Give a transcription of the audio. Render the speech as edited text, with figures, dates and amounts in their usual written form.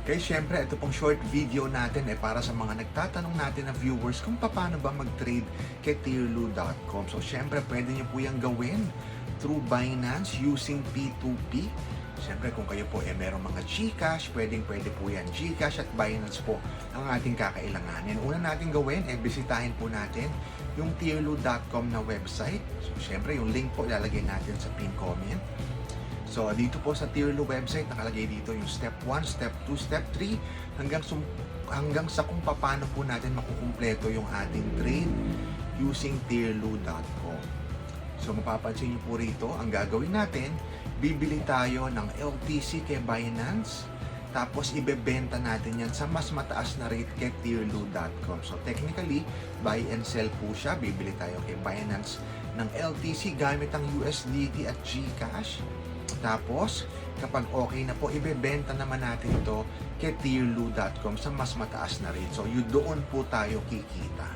Kaya syempre, ito pong short video natin para sa mga nagtatanong natin na viewers kung paano ba mag-trade kay Tierlu.com. So syempre, pwede nyo po yung gawin through Binance using P2P. Syempre, kung kayo po merong mga GCash, pwede po yan. GCash at Binance po ang ating kakailanganin. Una natin gawin, bisitahin po natin yung Tierlu.com na website. So syempre, yung link po ilalagay natin sa pin comment. So, dito po sa Tierlu website, nakalagay dito yung step 1, step 2, step 3, hanggang sa kung paano po natin makukumpleto yung ating trade using Tierlu.com. So, mapapansin nyo po rito, ang gagawin natin, bibili tayo ng LTC kay Binance, tapos ibebenta natin yan sa mas mataas na rate kay Tierlu.com. So, technically, buy and sell po siya. Bibili tayo kay Binance ng LTC gamit ang USDT at GCash. Tapos, kapag okay na po, ibebenta naman natin ito kay Tierlu.com sa mas mataas na rate. So, doon po tayo kikita.